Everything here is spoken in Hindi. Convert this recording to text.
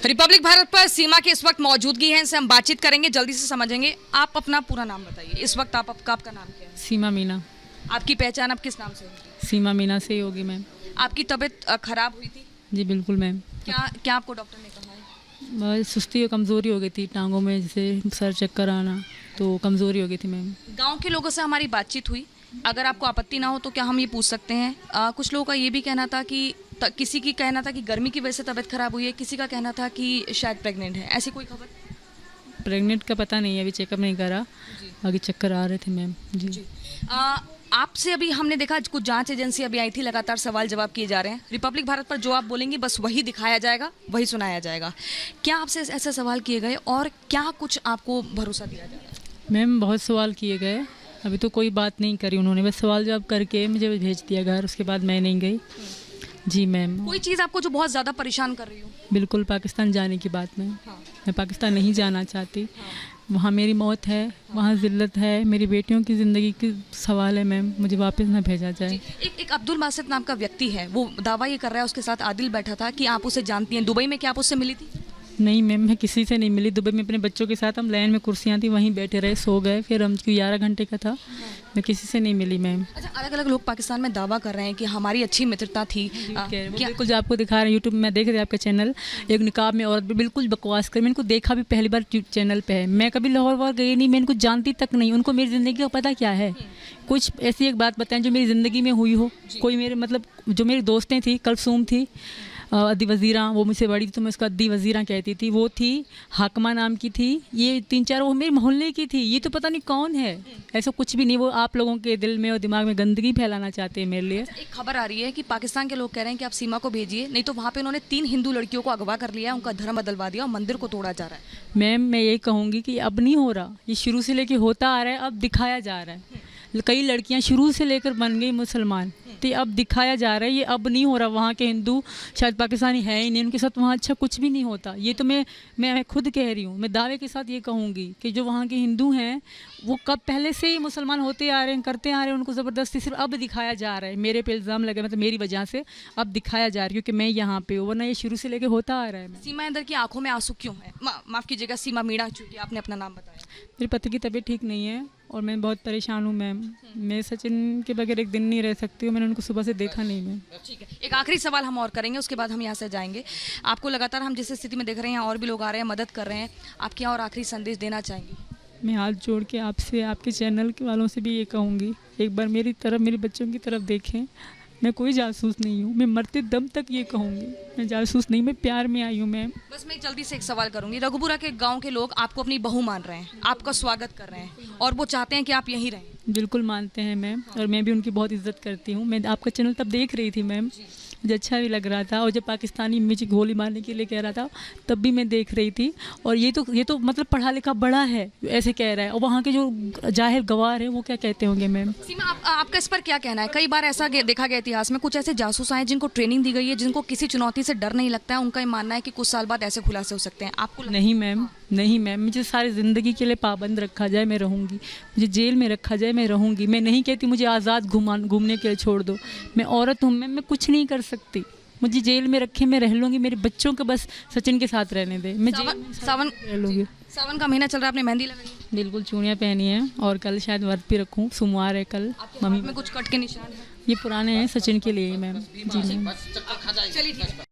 रिपब्लिक भारत पर सीमा की इस वक्त मौजूदगी है, इनसे हम बातचीत करेंगे, जल्दी से समझेंगे। आप अपना पूरा नाम बताइए। इस वक्त आपका नाम क्या है? सीमा मीना। आपकी पहचान अब किस नाम से होगी? सीमा मीना से ही होगी मैम। आपकी तबीयत खराब हुई थी? जी बिल्कुल मैम। क्या आपको डॉक्टर ने कहा है? बहुत सुस्ती और कमज़ोरी हो गई थी टांगों में, जैसे सर चक्कर आना, तो कमज़ोरी हो गई थी मैम। गाँव के लोगों से हमारी बातचीत हुई, अगर आपको आपत्ति ना हो तो क्या हम ये पूछ सकते हैं? कुछ लोगों का ये भी कहना था कि किसी की कहना था कि गर्मी की वजह से तबीयत खराब हुई है, किसी का कहना था कि शायद प्रेग्नेंट है। ऐसी कोई खबर? प्रेग्नेंट का पता नहीं है, अभी चेकअप नहीं करा, आगे चक्कर आ रहे थे मैम। जी। आपसे अभी हमने देखा कुछ जांच एजेंसी अभी आई थी, लगातार सवाल जवाब किए जा रहे हैं। रिपब्लिक भारत पर जो आप बोलेंगी बस वही दिखाया जाएगा, वही सुनाया जाएगा। क्या आपसे ऐसे सवाल किए गए और क्या कुछ आपको भरोसा दिया जाएगा? मैम बहुत सवाल किए गए, अभी तो कोई बात नहीं करी उन्होंने, बस सवाल जवाब करके मुझे भेज दिया घर, उसके बाद मैं नहीं गई। जी मैम। कोई चीज़ आपको जो बहुत ज़्यादा परेशान कर रही हो? बिल्कुल पाकिस्तान जाने की बात में। मैं पाकिस्तान नहीं जाना चाहती। वहाँ मेरी मौत है, वहाँ ज़िल्लत है, मेरी बेटियों की ज़िंदगी की सवाल है मैम, मुझे वापस ना भेजा जाए। एक अब्दुल बासित नाम का व्यक्ति है, वो दावा ये कर रहा है, उसके साथ आदिल बैठा था कि आप उसे जानती हैं। दुबई में क्या आप उससे मिली थी? नहीं मैम, मैं किसी से नहीं मिली। दुबई में अपने बच्चों के साथ हम लाइन में कुर्सियाँ थी, वहीं बैठे रहे, सो गए, फिर हम 11 घंटे का था, मैं किसी से नहीं मिली मैम। अच्छा, अलग अलग लोग पाकिस्तान में दावा कर रहे हैं कि हमारी अच्छी मित्रता थी। बिल्कुल जो आपको दिखा रहे हैं यूट्यूब में, देख रहे आपका चैनल, एक निकाब में औरत बिल्कुल बकवास कर, मैंने इनको देखा भी पहली बार चैनल पे है। मैं कभी लाहौर वाहौर गई नहीं, मैं इनको जानती तक नहीं, उनको मेरी ज़िंदगी का पता क्या है? कुछ ऐसी एक बात बताएं जो मेरी ज़िंदगी में हुई हो। कोई मेरे मतलब जो मेरी दोस्तें थी, कलसूम थी, अद्दी वज़ीरा, वो मुझसे बड़ी थी तो मैं उसको अद्दी वज़ीरा कहती थी, वो थी हाकमा नाम की थी, ये 3-4 वो मेरे मोहल्ले की थी। ये तो पता नहीं कौन है, ऐसा कुछ भी नहीं। वो आप लोगों के दिल में और दिमाग में गंदगी फैलाना चाहते हैं मेरे लिए। एक खबर आ रही है कि पाकिस्तान के लोग कह रहे हैं कि आप सीमा को भेजिए, नहीं तो वहाँ पे उन्होंने 3 हिंदू लड़कियों को अगवा कर लिया, उनका धर्म बदलवा दिया और मंदिर को तोड़ा जा रहा है। मैम मैं यही कहूँगी कि अब नहीं हो रहा, ये शुरू से लेके होता आ रहा है, अब दिखाया जा रहा है। कई लड़कियां शुरू से लेकर बन गई मुसलमान, तो अब दिखाया जा रहा है, ये अब नहीं हो रहा। वहाँ के हिंदू शायद पाकिस्तानी है ही नहीं, उनके साथ वहाँ अच्छा कुछ भी नहीं होता। ये तो मैं खुद कह रही हूँ, मैं दावे के साथ ये कहूँगी कि जो वहाँ के हिंदू हैं वो कब पहले से ही मुसलमान होते आ रहे हैं, करते आ रहे हैं, उनको ज़बरदस्ती सिर्फ अब दिखाया जा रहा है। मेरे पे इल्ज़ाम लगे, मतलब मेरी वजह से अब दिखाया जा रहा है क्योंकि मैं यहाँ पे हूँ, वरना ये शुरू से लेके होता आ रहा है। सीमा अंदर की आंखों में आंसू क्यों है? माफ़ कीजिएगा, सीमा मीणा, चूँकि आपने अपना नाम बताया। मेरे पति की तबीयत ठीक नहीं है और मैं बहुत परेशान हूँ मैम। मैं सचिन के बगैर एक दिन नहीं रह सकती हूँ, मैंने उनको सुबह से देखा नहीं मैम। ठीक है, एक आखिरी सवाल हम और करेंगे, उसके बाद हम यहाँ से जाएंगे। आपको लगातार हम जिस स्थिति में देख रहे हैं, और भी लोग आ रहे हैं, मदद कर रहे हैं, आप क्या और आखिरी संदेश देना चाहेंगे? मैं हाथ जोड़ के आपसे, आपके चैनल के वालों से भी ये कहूँगी, एक बार मेरी तरफ, मेरे बच्चों की तरफ देखें। मैं कोई जासूस नहीं हूँ, मैं मरते दम तक ये कहूँगी, मैं जासूस नहीं, मैं प्यार में आई हूँ मैम। बस मैं जल्दी से एक सवाल करूँगी। रघुपुरा के गांव के लोग आपको अपनी बहू मान रहे हैं, आपका स्वागत कर रहे हैं और वो चाहते हैं कि आप यहीं रहें। बिल्कुल मानते हैं मैम, और मैं भी उनकी बहुत इज्जत करती हूँ। मैं आपका चैनल तब देख रही थी मैम, मुझे अच्छा भी लग रहा था, और जब पाकिस्तानी मुझे गोली मारने के लिए कह रहा था तब भी मैं देख रही थी। और ये तो मतलब पढ़ा लिखा बड़ा है, ऐसे कह रहा है, और वहाँ के जो जाहिर गवार है वो क्या कहते होंगे मैम? सीमा, आपका इस पर क्या कहना है? कई बार ऐसा देखा गया इतिहास में, कुछ ऐसे जासूस आए जिनको ट्रेनिंग दी गई है, जिनको किसी चुनौती से डर नहीं लगता है, उनका ये मानना है कि कुछ साल बाद ऐसे खुलासे हो सकते हैं। आपको नहीं मैम, नहीं मैम, मुझे सारी ज़िंदगी के लिए पाबंद रखा जाए मैं रहूँगी, मुझे जेल में रखा जाए मैं रहूँगी। मैं नहीं कहती मुझे आज़ाद घूमने के लिए छोड़ दो, मैं औरत हूँ मैम, मैं कुछ नहीं कर सकती। मुझे जेल में रखे मैं रह लूँगी, मेरे बच्चों को बस सचिन के साथ रहने दे, मैं सावन रह लूँगी। सावन का महीना चल रहा है, आपने मेहंदी लगाई? बिल्कुल, चूड़ियाँ पहनी हैं और कल शायद व्रत भी रखूँ, सोमवार है कल। मम्मी में कुछ कट के निशान है? ये पुराने हैं, सचिन के लिए मैम। जी मैम। चलिए ठीक है।